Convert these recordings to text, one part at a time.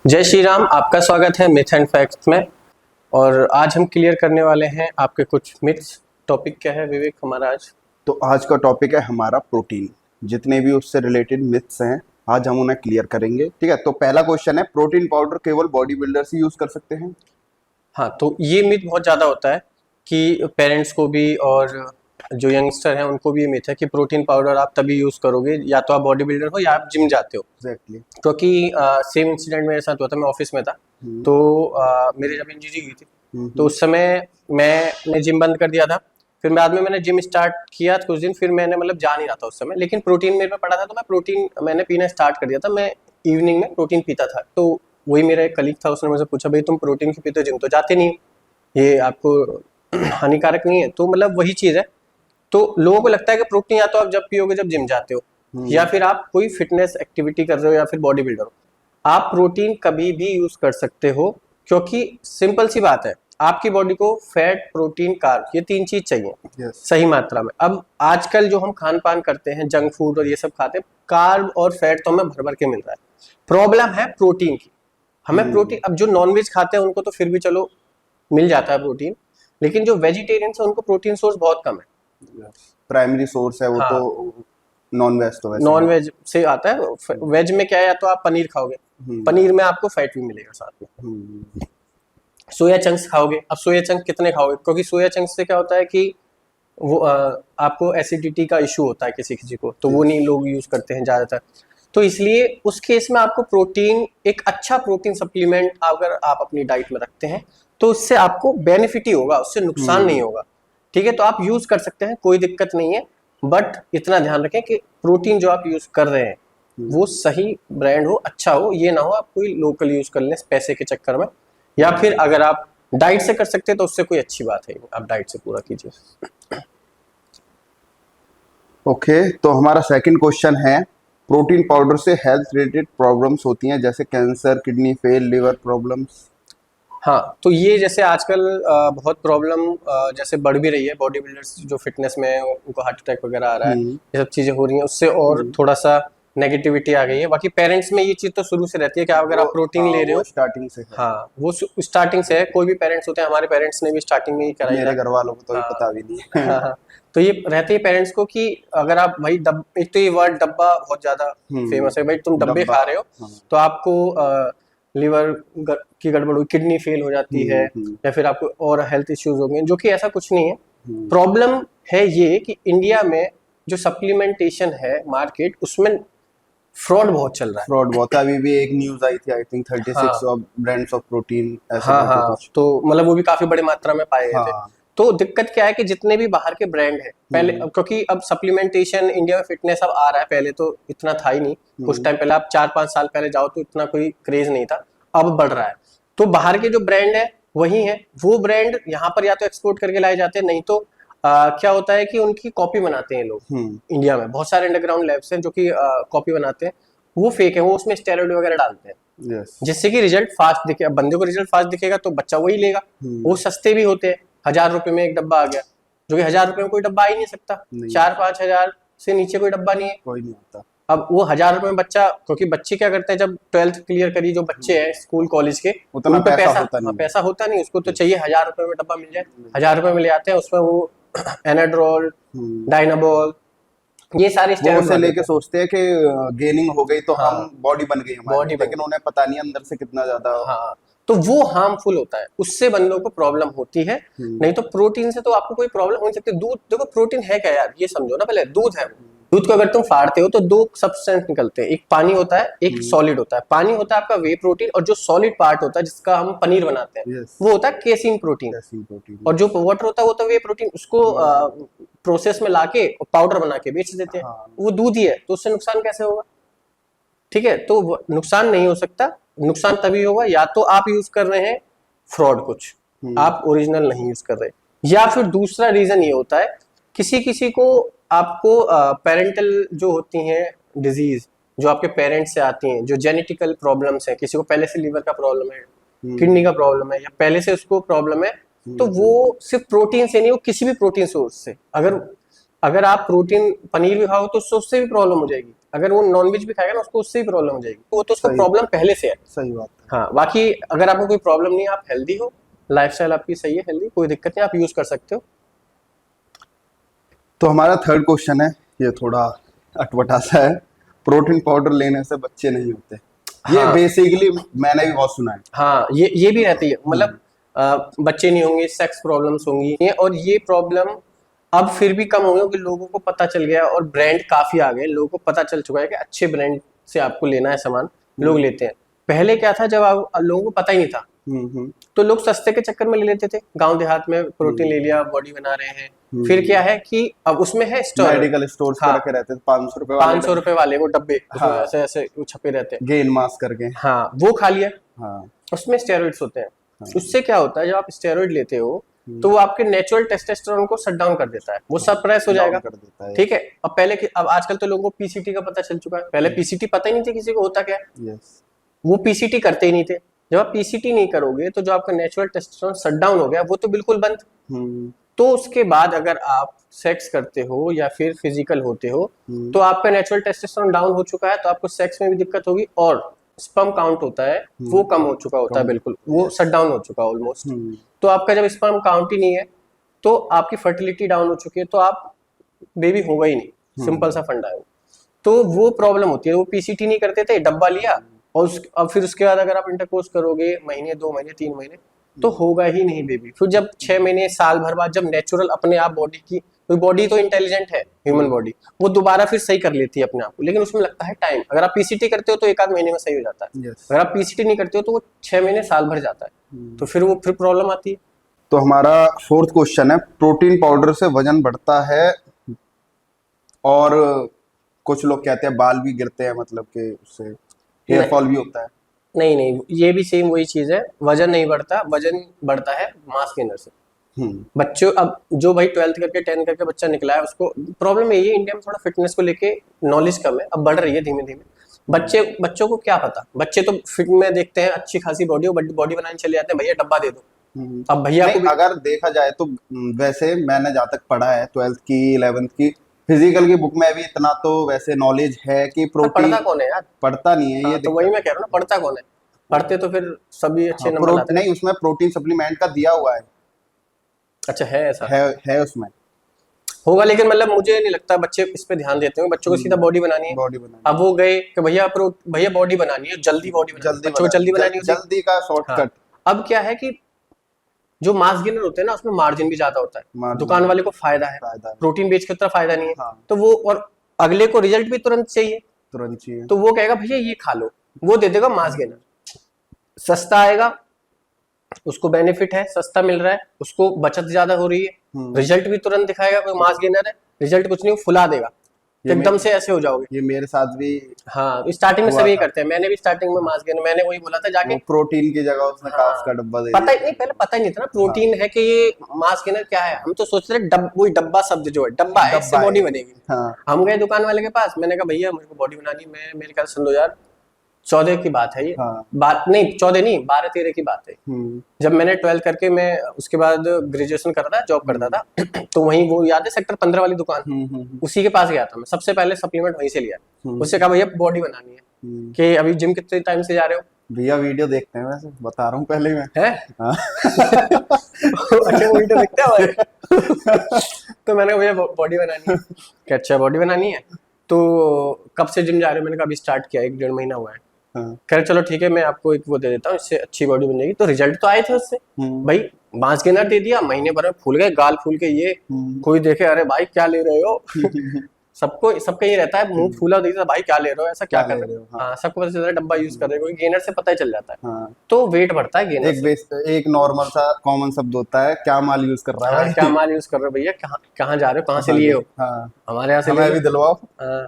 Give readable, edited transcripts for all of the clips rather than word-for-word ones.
जय श्री राम। आपका स्वागत है मिथ एंड फैक्ट्स में। और आज हम क्लियर करने वाले हैं आपके कुछ मिथ्स। टॉपिक क्या है विवेक हमारा आज? तो आज का टॉपिक है हमारा प्रोटीन। जितने भी उससे रिलेटेड मिथ्स हैं आज हम उन्हें क्लियर करेंगे। ठीक है, तो पहला क्वेश्चन है, प्रोटीन पाउडर केवल बॉडी बिल्डर्स ही यूज कर सकते हैं? हाँ, तो ये मिथ बहुत ज़्यादा होता है कि पेरेंट्स को भी और जो यंगस्टर हैं उनको भी ये मिथ है कि प्रोटीन पाउडर आप तभी यूज़ करोगे या तो आप बॉडी बिल्डर हो या आप जिम जाते हो। एग्जैक्टली। क्योंकि सेम इंसिडेंट मेरे साथ हुआ था। मैं ऑफिस में था तो मेरे जब इंजरी हुई थी तो उस समय मैंने जिम बंद कर दिया था। फिर बाद में मैंने जिम स्टार्ट किया कुछ दिन, फिर मैंने मतलब जा नहीं रहा था उस समय, लेकिन प्रोटीन मेरे पे पड़ा था तो मैं प्रोटीन मैंने पीना स्टार्ट कर दिया था। मैं इवनिंग में प्रोटीन पीता था। तो वही मेरा एक कलीग था, उसने मुझसे पूछा भाई तुम प्रोटीन क्यों पीते हो, जिम तो जाते नहीं, ये आपको हानिकारक नहीं है? तो मतलब वही चीज़ है। तो लोगों को लगता है कि प्रोटीन या तो आप जब पियोगे जब जिम जाते हो या फिर आप कोई फिटनेस एक्टिविटी कर रहे हो या फिर बॉडी बिल्डर हो। आप प्रोटीन कभी भी यूज कर सकते हो क्योंकि सिंपल सी बात है, आपकी बॉडी को फैट प्रोटीन कार्ब ये तीन चीज चाहिए सही मात्रा में। अब आजकल जो हम खान पान करते हैं, जंक फूड और ये सब खाते हैं, कार्ब और फैट तो हमें भर भर के मिल रहा है। प्रॉब्लम है प्रोटीन की। हमें प्रोटीन, अब जो नॉनवेज खाते हैं उनको तो फिर भी चलो मिल जाता है प्रोटीन, लेकिन जो वेजिटेरियंस है उनको प्रोटीन सोर्स बहुत कम है। प्राइमरी सोर्स है वो। हाँ, तो नॉन वेज तो वैसे नॉन वेज से आता है। वेज में क्या है, या तो आप पनीर खाओगे, पनीर में आपको फैट भी मिलेगा साथ में। सोया चंक्स खाओगे, अब सोया चंक कितने खाओगे? क्योंकि सोया चंक्स से क्या होता है कि वो आपको एसिडिटी का इशू होता है किसी किसी को, तो वो नहीं लोग यूज करते हैं ज्यादातर। तो इसलिए उस केस में आपको प्रोटीन, एक अच्छा प्रोटीन सप्लीमेंट अगर आप अपनी डाइट में रखते हैं तो उससे आपको बेनिफिट ही होगा, उससे नुकसान नहीं होगा। ठीक है, तो आप यूज कर सकते हैं, कोई दिक्कत नहीं है। बट इतना ध्यान रखें कि प्रोटीन जो आप यूज कर रहे हैं वो सही ब्रांड हो, अच्छा हो। ये ना हो आप कोई लोकल यूज कर लें पैसे के चक्कर में, या फिर अगर आप डाइट से कर सकते हैं तो उससे कोई अच्छी बात है, आप डाइट से पूरा कीजिए। ओके, तो हमारा सेकंड क्वेश्चन है, प्रोटीन पाउडर से हेल्थ रिलेटेड प्रॉब्लम्स होती हैं जैसे cancer, kidney fail, liver problems? हाँ, तो ये जैसे आजकल बहुत प्रॉब्लम जैसे बढ़ भी रही है, बॉडी बिल्डर्स जो फिटनेस में है उनको हार्ट अटैक वगैरह आ रहा है, ये सब चीजें हो रही हैं, उससे और थोड़ा सा नेगेटिविटी आ गई है। बाकी पेरेंट्स में ये चीज तो शुरू से रहती है कि आप अगर आप प्रोटीन ले रहे हो, स्टार्टिंग से। हाँ वो स्टार्टिंग से है। कोई भी पेरेंट्स होते हैं, हमारे पेरेंट्स ने भी स्टार्टिंग में ही कराई मेरे है। घर वालों को तो हाँ, पता भी नहीं है। हाँ, हाँ। तो ये रहते हैं पेरेंट्स को कि अगर आप भाई एक तो ये वर्ड डब्बा बहुत ज्यादा फेमस है, भाई तुम डब्बे खा रहे हो तो आपको लिवर की गड़बड़ हुई, किडनी फेल हो जाती है, या फिर आपको और हेल्थ इश्यूज होंगे, जो कि ऐसा कुछ नहीं है। प्रॉब्लम है ये कि इंडिया में जो सप्लीमेंटेशन है मार्केट, उसमें फ्रॉड बहुत चल रहा है। फ्रॉड बहुत है। अभी भी एक न्यूज आई थी, I think 36 of brands of protein ऐसे हाँ, करके हाँ, कुछ। तो मतलब वो भी काफी बड़े मात्रा में पाए गए थे। हाँ। तो दिक्कत क्या है कि जितने भी बाहर के ब्रांड है पहले, क्योंकि अब सप्लीमेंटेशन इंडिया में फिटनेस अब आ रहा है, पहले तो इतना था ही नहीं। कुछ टाइम पहले आप 4-5 साल पहले जाओ तो इतना कोई क्रेज नहीं था, अब बढ़ रहा है। तो बाहर के जो ब्रांड है वही है, वो ब्रांड यहाँ पर या तो एक्सपोर्ट करके लाए जाते हैं, नहीं तो क्या होता है कि उनकी कॉपी बनाते हैं लोग। इंडिया में बहुत सारे अंडरग्राउंड लैब्स हैं जो कि कॉपी बनाते हैं, वो फेक है, वो उसमें स्टेरॉइड वगैरह डालते हैं जिससे कि रिजल्ट फास्ट दिखे। अब बंदे को रिजल्ट फास्ट दिखेगा तो बच्चा वही लेगा। वो सस्ते भी होते हैं, 1000 रुपए में एक डब्बा आ गया, जो कि 1000 रुपए में कोई डब्बा आ ही नहीं सकता। 4-5 हजार से नीचे कोई डब्बा नहीं है, कोई नहीं होता। अब वो 1000 रुपए में बच्चा, क्योंकि बच्चे क्या करते हैं जब 12th क्लियर करी, जो बच्चे हैं स्कूल कॉलेज के, उतना उन पे पैसा होता नहीं, उसको तो चाहिए 1000 रुपए में डब्बा मिल जाए। 1000 रुपए में ले आते हैं, उसमें वो एनाड्रोल, डायनाबोल, ये सारे वो उसे लेके सोचते हैं कि गेनिंग हो गई तो हम बॉडी बन गई हमारी, लेकिन उन्हें पता नहीं अंदर से कितना ज्यादा। हाँ, तो वो हार्मफुल होता है, उससे बंदों को प्रॉब्लम होती है। नहीं तो प्रोटीन से तो आपको कोई प्रॉब्लम हो नहीं सकती। दूध देखो, प्रोटीन है क्या यार, ये समझो ना पहले। दूध है, दूध को अगर तुम फाड़ते हो तो दो सब्सटेंस निकलते हैं, एक पानी होता है, एक सॉलिड होता है। पानी होता है आपका वे प्रोटीन, और जो सॉलिड पार्ट होता है जिसका हम पनीर बनाते हैं वो होता है केसिन प्रोटीन। और जो वाटर होता है वो तो वे प्रोटीन, उसको प्रोसेस में लाके पाउडर बना के बेच देते हैं। वो दूध ही है, तो उससे नुकसान कैसे होगा? ठीक है, तो नुकसान नहीं हो सकता। नुकसान तभी होगा या तो आप यूज कर रहे हैं फ्रॉड कुछ, आप ओरिजिनल नहीं यूज कर रहे, या फिर दूसरा रीजन ये होता है किसी किसी को आपको पेरेंटल जो होती हैं डिजीज, जो आपके पेरेंट्स से आती हैं, जो जेनेटिकल प्रॉब्लम्स हैं, किसी को पहले से लीवर का प्रॉब्लम है, किडनी का प्रॉब्लम है, या पहले से उसको प्रॉब्लम है, तो वो सिर्फ प्रोटीन से नहीं, वो किसी भी प्रोटीन सोर्स से, अगर अगर आप प्रोटीन पनीर भी खाओ तो उससे भी प्रॉब्लम हो जाएगी, अगर वो नॉनवेज भी खाएगा ना उसको उससे भी प्रॉब्लम हो जाएगी, वो तो उसको सही। प्रॉब्लम पहले से है। सही बात है। हाँ, बाकी अगर आपको कोई प्रॉब्लम नहीं है, आप हेल्दी हो, लाइफस्टाइल आपकी सही है, हेल्दी, कोई दिक्कत नहीं, आप यूज कर सकते हो। तो हमारा थर्ड क्वेश्चन है, ये थोड़ा अटपटा सा है, प्रोटीन पाउडर लेने से बच्चे नहीं होते। ये हाँ बेसिकली मैंने भी बहुत सुना है। हाँ, ये भी रहती है, मतलब बच्चे नहीं होंगे, सेक्स प्रॉब्लम्स होंगी, और ये प्रॉब्लम अब फिर भी कम हो गई, क्योंकि लोगों को पता चल गया और ब्रांड काफी आ गए, लोगों को पता चल चुका है कि अच्छे ब्रांड से आपको लेना है सामान, लोग लेते हैं। पहले क्या था, जब लोगों को पता ही नहीं था, हम्म। तो लोग सस्ते के चक्कर में ले लेते थे, गांव देहात में प्रोटीन ले लिया, बॉडी बना रहे हैं। फिर क्या है कि अब उसमें है स्टोर, मेडिकल स्टोर्स पे हाँ, रखे रहते थे 500 रुपए वाले 500 रुपए वाले वो डब्बे, उसमें हाँ। ऐसे ऐसे वो छपे रहते हैं, गेन मास करके। हाँ, वो खा लिया, हाँ उसमें स्टेरॉइड्स होते हैं। हाँ। उससे क्या होता है, जब आप स्टेरॉइड लेते हो तो वो आपके नेचुरल टेस्टोस्टेरोन को शट डाउन कर देता है, वो सप्रेस हो जाएगा, कर देता है। ठीक है। अब आजकल तो लोगों को पीसीटी का पता चल चुका है, पहले पीसीटी पता ही नहीं थे किसी को होता क्या है, यस। वो पीसीटी करते ही नहीं थे। जब आप पीसीटी नहीं करोगे तो जो आपका नेचुरल टेस्टोस्टेरोन शट डाउन हो गया, वो तो बिल्कुल बंद। तो उसके बाद अगर आप सेक्स करते हो या फिर फिजिकल होते हो, तो आपका नेचुरल टेस्टोस्टेरोन डाउन हो चुका है, तो आपको सेक्स में भी दिक्कत होगी, और स्पर्म काउंट होता है वो कम हो चुका होता है, बिल्कुल वो शट डाउन हो चुका है ऑलमोस्ट। तो आपका जब स्पर्म काउंट ही नहीं है, तो आपकी फर्टिलिटी डाउन हो चुकी है, तो आप बेबी होगा ही नहीं, सिंपल सा फंडा है वो। तो वो प्रॉब्लम होती है, वो पीसीटी नहीं करते थे, डब्बा लिया, और अब फिर उसके बाद अगर आप इंटरकोर्स करोगे महीने, 2 महीने, 3 महीने, तो होगा ही नहीं बेबी। फिर जब 6 महीने, साल भर बाद, जब नेचुरल अपने आप बॉडी की, तो बॉडी तो इंटेलिजेंट है, ह्यूमन बॉडी, वो दोबारा फिर सही कर लेती है अपने आप को, लेकिन उसमें लगता है टाइम। अगर आप पीसीटी करते हो तो 1 आध महीने में सही हो जाता है, यस। अगर आप पीसीटी नहीं करते हो तो वो 6 महीने, साल भर जाता है, तो फिर वो फिर प्रॉब्लम आती है। तो हमारा फोर्थ क्वेश्चन है, प्रोटीन पाउडर से वजन बढ़ता है और कुछ लोग कहते हैं बाल भी गिरते हैं, मतलब कि उससे हेयर फॉल भी होता है। नहीं नहीं, ये भी सेम वही चीज है, वजन नहीं बढ़ता, वजन बढ़ता है मास गेनर से। बच्चों, अब जो भाई 12th करके 10th करके बच्चा निकला है, उसको प्रॉब्लम यही है, इंडिया में थोड़ा फिटनेस को लेके नॉलेज कम है, अब बढ़ रही है धीमे धीमे। बच्चों को क्या पता, बच्चे तो फिट में देखते हैं, अच्छी खासी बॉडी हो, बॉडी बनाने चले जाते हैं, भैया डब्बा दे दो। अब भैया को भी, अगर देखा जाए तो वैसे मैंने जहाँ तक पढ़ा है 12th की 11th की फिजिकल की बुक में भी इतना तो वैसे नॉलेज है कि प्रोटीन पढ़ता कौन है यार, पढ़ता नहीं है। हाँ, ये तो वही मैं कह रहा हूँ ना, पढ़ता कौन है, पढ़ते तो फिर सभी अच्छे नंबर लाते। नहीं, उसमें प्रोटीन सप्लीमेंट का दिया हुआ है। अच्छा, है ऐसा, है उसमें होगा, लेकिन मतलब मुझे नहीं लगता बच्चे इस पे ध्यान देते होंगे, बच्चों को सीधा बॉडी बनानी है, बॉडी बनानी। अब वो गए कि भैया बॉडी बनानी है, जल्दी बॉडी बनानी है, बच्चों को जल्दी बनानी होती है, जल्दी का शॉर्टकट। हाँ। अब क्या है कि जो मास गेनर होते हैं ना, उसमें मार्जिन भी ज्यादा होता है, दुकान वाले को फायदा है, प्रोटीन बेच के उतना फायदा नहीं है, हाँ। तो वो, और अगले को रिजल्ट भी तुरंत चाहिए, तो वो कहेगा भैया ये खा लो, वो दे देगा मास गेनर, सस्ता आएगा, उसको बेनिफिट है, सस्ता मिल रहा है, उसको बचत ज्यादा हो रही है, रिजल्ट भी तुरंत दिखाएगा, कोई मास गेनर है, रिजल्ट कुछ नहीं, फुला देगा, एकदम से ऐसे हो जाओगे। ये मेरे साथ भी, हाँ, स्टार्टिंग में सभी करते हैं, मैंने भी स्टार्टिंग में मास गेनर, मैंने वही बोला था जाके, प्रोटीन की जगह उसने कार्ब्स का डब्बा दे पता ही नहीं, पहले पता ही नहीं था ना प्रोटीन है कि ये मास गेनर क्या है, हम तो सोच रहे वही डब्बा शब्द जो है, डब्बा है, इससे बॉडी बनेगी। हम गए दुकान वाले के पास, मैंने कहा भैया मेरे को बॉडी बनानी, मैं मेरे ख्याल से 2014 की बात है ये, बात नहीं 14 नहीं 12-13 की बात है, जब मैंने 12 करके मैं उसके बाद ग्रेजुएशन करता था, जॉब करता था, तो वहीं वो याद है सेक्टर 15 वाली दुकान, उसी के पास गया था मैं, सबसे पहले सप्लीमेंट वहीं से लिया, उससे कहा भैया बॉडी बनानी है, कि अभी जिम कितने टाइम से जा रहे हो, भैया वीडियो देखते हैं, वैसे बता रहा हूँ पहले मैं है अच्छा वीडियो देखते हैं तो मैंने कहा भैया बॉडी बनानी है, क्या अच्छा बॉडी बनानी है, तो कब से जिम जा रहे हो, मैंने कहा अभी स्टार्ट किया 1-1.5 महीना हुआ है, कह रहे चलो ठीक है मैं आपको एक वो दे देता हूँ, इससे अच्छी बॉडी बन जाएगी, तो रिजल्ट तो आए थे उससे, भाई मास गेनर दे दिया, महीने भर में फूल गए, गाल फूल के, ये कोई देखे अरे भाई क्या ले रहे हो सबका ये रहता है, मुंह फूला देखता भाई क्या ले रहे हो, ऐसा क्या कर रहे हो, हाँ, सबको पता चलता है डब्बा यूज कर रहे हो, गेनर से पता ही चल जाता है, तो वेट बढ़ता है गेनर। एक नॉर्मल सा कॉमन शब्द होता है, क्या माल यूज कर रहा है, क्या माल यूज कर रहे हो भैया, कहाँ जा रहे हो, कहाँ से लिए हो, हमारे यहाँ से हमें भी दिलवाओ,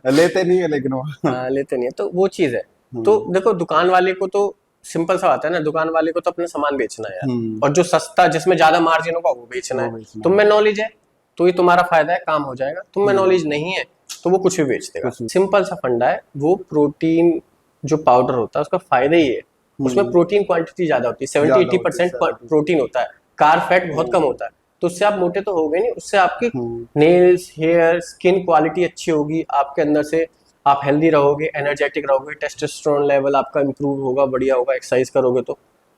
लेते नहीं है लेकिन वो लेते नहीं है, तो वो चीज है। तो देखो दुकान वाले को तो सिंपल सा आता है ना, दुकान वाले को तो अपना सामान बेचना है यार, और जो सस्ता जिसमें ज्यादा मार्जिन होगा वो बेचना है, तुम में नॉलेज है तो ये तुम्हारा फायदा है, काम हो जाएगा, तुम में नॉलेज नहीं है तो वो कुछ भी बेच देगा, सिंपल सा फंडा है। वो प्रोटीन जो पाउडर होता है उसका फायदा ही है, उसमें प्रोटीन क्वांटिटी ज्यादा होती है, 70-80% प्रोटीन होता है, कार्ब फैट बहुत कम होता है, तो उससे आप मोटे तो हो गए नहीं, उससे आपकी नेल्स, हेयर, स्किन क्वालिटी अच्छी होगी, आपके अंदर से आप हेल्दी रहोगे, एनर्जेटिक रहोगे, टेस्टोस्टेरोन लेवल आपका इंप्रूव होगा, बढ़िया होगा, एक्सरसाइज करोगे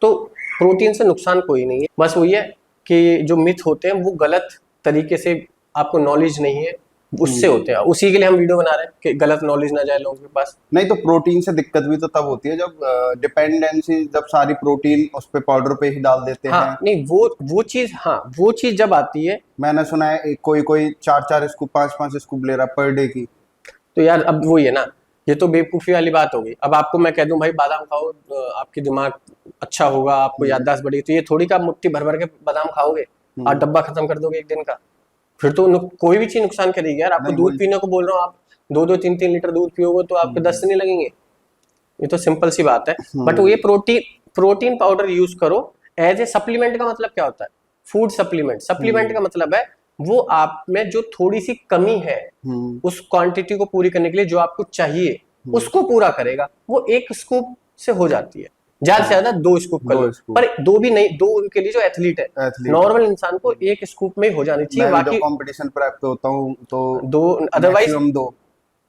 तो प्रोटीन से नुकसान कोई नहीं है। बस वही है कि जो मिथ होते हैं वो गलत तरीके से, आपको नॉलेज नहीं है, उससे होते हैं। उसी के लिए हम वीडियो बना रहे हैं कि गलत नॉलेज ना जाए लोगों के पास। नहीं तो प्रोटीन से दिक्कत भी तो तब होती है जब डिपेंडेंसी, जब सारी प्रोटीन उस पे पाउडर पे ही डाल देते हाँ हैं। नहीं, वो चीज, हाँ वो चीज जब आती है, मैंने सुना है कोई कोई 4-4 स्कूप 5-5 स्कूप ले रहा पर डे की। तो यार अब वही है ना, ये तो बेवकूफी वाली बात होगी। अब आपको मैं कह दूं भाई बादाम खाओ, आपकी दिमाग अच्छा होगा, आपको याददाश्त बढ़ेगी, तो ये थोड़ी का मुट्ठी भर भर के बादाम खाओगे और डब्बा खत्म कर दोगे एक दिन का, फिर तो कोई भी चीज नुकसान करेगी यार। आपको नहीं, दूध पीने को बोल रहा हूँ, आप 2-2 3-3 लीटर दूध पियोगे तो आपके 10 नहीं लगेंगे, ये तो सिंपल सी बात है। बट वो ये प्रोटीन पाउडर यूज करो एज ए सप्लीमेंट। का मतलब क्या होता है? Food supplement. सप्लीमेंट का मतलब है वो आप में जो थोड़ी सी कमी है उस क्वांटिटी को पूरी करने के लिए जो आपको चाहिए उसको पूरा करेगा। वो एक स्कूप से हो जाती है, ज्यादा से ज्यादा 2 स्कूप कर लो, पर 2 भी नहीं, 2 उनके लिए जो एथलीट है। नॉर्मल इंसान को 1 स्कूप में हो जानी चाहिए। बाकी कंपटीशन पर पे होता हूँ तो 2, अदरवाइज 2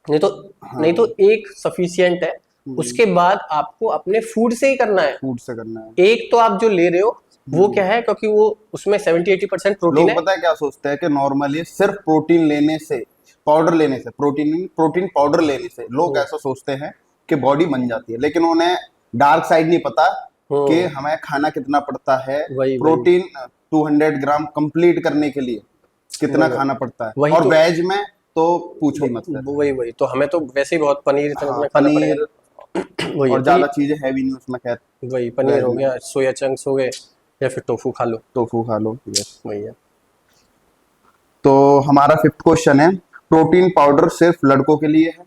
नहीं तो नहीं तो 1 सफिशियंट है। उसके बाद आपको अपने फूड से ही करना है। फूड से करना है। एक तो आप जो ले रहे हो वो क्या है, क्योंकि वो उसमें 70-80% प्रोटीन है। लोग पता है क्या सोचते हैं कि नॉर्मली सिर्फ प्रोटीन लेने से, पाउडर लेने से, प्रोटीन पाउडर लेने से लोग ऐसा सोचते हैं कि बॉडी बन जाती है, लेकिन उन्हें डार्क साइड नहीं पता कि हमें खाना कितना पड़ता है। प्रोटीन 200 ग्राम कंप्लीट करने के लिए कितना खाना पड़ता है, और वेज में तो पूछो मत। वही तो हमें तो वैसे ही बहुत पनीर पनीर और ज्यादा चीजें है भी नहीं उसमें। खैर वही पनीर हो गया, सोया चंक्स हो गए, या फिर टोफू खा लो। वही है। तो हमारा 5th क्वेश्चन है, प्रोटीन पाउडर सिर्फ लड़कों के लिए है?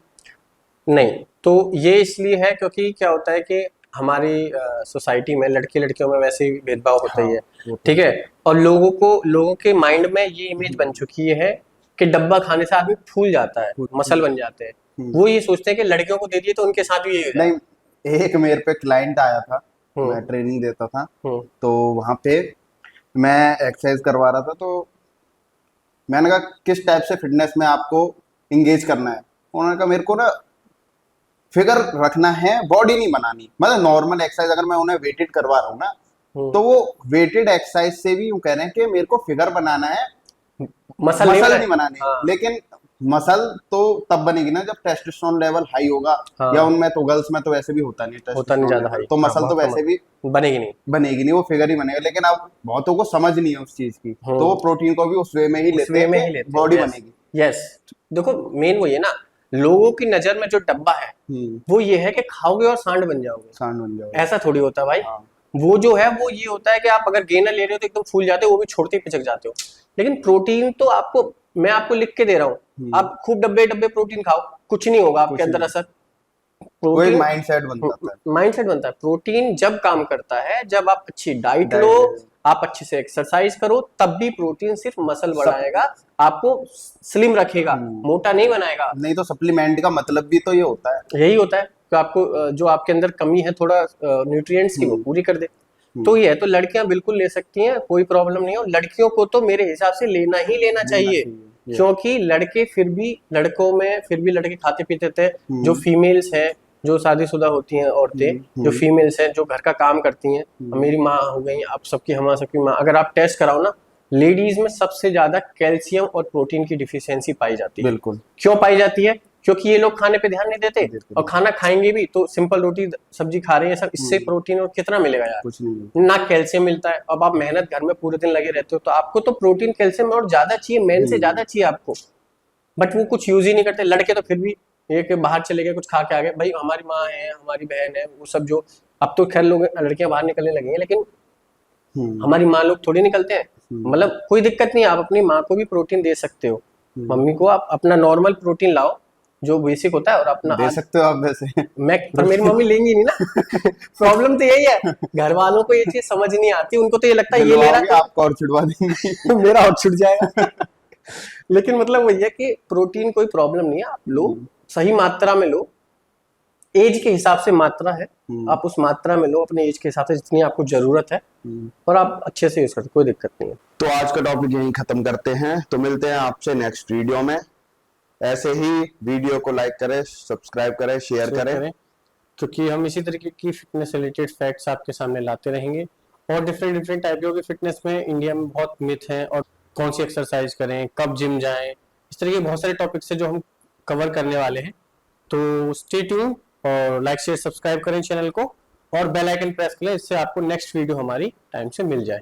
नहीं, तो ये इसलिए है क्योंकि क्या होता है कि हमारी सोसाइटी में लड़के लड़कियों में वैसे ही भेदभाव होता ही है, ठीक है। और लोगों के माइंड में ये इमेज बन चुकी है कि डब्बा खाने से आदमी फूल जाता है, मसल बन जाते हैं। वो ये सोचते हैं कि लड़कियों को दे दिए तो उनके साथ भी यही हो जाए। नहीं, एक मेरे पे क्लाइंट आया था, मैं ट्रेनिंग देता था, तो वहां पे मैं एक्सरसाइज करवा रहा था, तो मैंने कहा किस टाइप से फिटनेस में आपको इंगेज करना है। उन्होंने कहा मेरे को ना फिगर रखना है, बॉडी नहीं बनानी। मतलब नॉर्मल एक्सरसाइज अगर मैं उन्हें वेटेड करवा रहा हूँ ना, तो वो वेटेड एक्सरसाइज से भी यूं कह रहे हैं कि मेरे को फिगर बनाना है, मसल नहीं बनानी। लेकिन मसल तो तब बनेगी ना जब टेस्टोस्टेरोन लेवल हाई होगा। या उनमें तो गर्ल्स में तो वैसे भी होता नहीं टेस्टोस्टेरोन ज्यादा हाई, तो मसल तो वैसे भी बनेगी नहीं, वो फिगर ही बनेगा। लेकिन अब बहुतों को समझ नहीं है उस चीज की, तो वो प्रोटीन को भी उस वे में ही लेते हैं, बॉडी बनेगी। यस, देखो मेन वो ये ना, लोगों की नजर में जो डब्बा है वो ये है कि खाओगे और सांड बन जाओगे। ऐसा थोड़ी होता है भाई। वो जो है वो ये होता है कि आप अगर गेनर ले रहे हो तो एकदम फूल जाते हो, वो भी छोड़ते ही पिचक जाते हो। लेकिन प्रोटीन तो आपको, मैं आपको लिख के दे रहा हूँ, आप खूब डब्बे डब्बे प्रोटीन खाओ, कुछ नहीं होगा आपके अंदर असर। प्रोटीन माइंडसेट बनता है। प्रोटीन जब काम करता है जब आप अच्छी डाइट लो, आप अच्छे से एक्सरसाइज करो, तब भी प्रोटीन सिर्फ मसल बढ़ाएगा, आपको स्लिम रखेगा, मोटा नहीं बनाएगा। नहीं तो सप्लीमेंट का मतलब भी तो ये होता है, यही होता है कि आपको जो आपके अंदर कमी है थोड़ा न्यूट्रिएंट्स की, वो पूरी कर दे। तो ये है, तो लड़कियां बिल्कुल ले सकती हैं, कोई प्रॉब्लम नहीं है। लड़कियों को तो मेरे हिसाब से लेना ही लेना चाहिए, क्योंकि लड़के फिर भी, लड़कों में फिर भी लड़के खाते पीते थे। जो फीमेल्स हैं, जो शादीशुदा होती हैं औरतें, जो फीमेल्स हैं जो घर का काम करती हैं, मेरी माँ हो गई, आप सबकी, हमारा सबकी माँ, अगर आप टेस्ट कराओ ना, लेडीज में सबसे ज्यादा कैल्शियम और प्रोटीन की डिफिशियंसी पाई जाती है। बिल्कुल। क्यों पाई जाती है? क्योंकि ये लोग खाने पे ध्यान नहीं देते, और खाना खाएंगे भी तो सिंपल रोटी सब्जी खा रहे हैं सब, इससे प्रोटीन और कितना मिलेगा यार? कुछ नहीं, ना कैल्शियम मिलता है। अब आप मेहनत घर में पूरे दिन लगे रहते हो, तो आपको तो प्रोटीन कैल्शियम और ज्यादा चाहिए, मेन से ज्यादा चाहिए आपको, बट वो कुछ यूज ही नहीं करते। लड़के तो फिर भी ये कि बाहर चले गए, कुछ खा के आ गए। भाई हमारी माँ है, हमारी बहन है, वो सब जो, अब तो खैर लोग, लड़कियां बाहर निकलने लगी हैं, लेकिन हमारी माँ लोग थोड़ी निकलते हैं। मतलब कोई दिक्कत नहीं, आप अपनी माँ को भी प्रोटीन दे सकते हो, मम्मी को आप अपना नॉर्मल प्रोटीन लाओ जो बेसिक होता है, और अपना दे सकते हो आप वैसे। मैं, पर मेरी मम्मी लेंगी नहीं ना। प्रॉब्लम तो यही है, घर वालों को ये चीज समझ नहीं आती, उनको तो ये लगता है ये ले रहा है आपको और छुड़वा देंगे। मेरा और छुट जाएगा। लेकिन मतलब वही है कि प्रोटीन कोई प्रॉब्लम नहीं है, आप लो, सही मात्रा में लो, एज के हिसाब से मात्रा है, आप उस मात्रा में लो अपने एज के हिसाब से जितनी आपको जरूरत है, और आप अच्छे से यूज करते, कोई दिक्कत नहीं है। तो आज का टॉपिक यहीं खत्म करते हैं, तो मिलते हैं आपसे नेक्स्ट वीडियो में। ऐसे ही वीडियो को लाइक करें, सब्सक्राइब करें, शेयर करें, क्योंकि हम इसी तरीके की फिटनेस रिलेटेड फैक्ट्स आपके सामने लाते रहेंगे, और डिफरेंट डिफरेंट टाइपों की फिटनेस में इंडिया में बहुत मिथ हैं, और कौन सी एक्सरसाइज करें, कब जिम जाएं, इस तरह के बहुत सारे टॉपिक्स हैं जो हम कवर करने वाले हैं। तो स्टे ट्यून और लाइक शेयर सब्सक्राइब करें चैनल को, और बेल आइकन प्रेस करें, इससे आपको नेक्स्ट वीडियो हमारी टाइम से मिल जाए।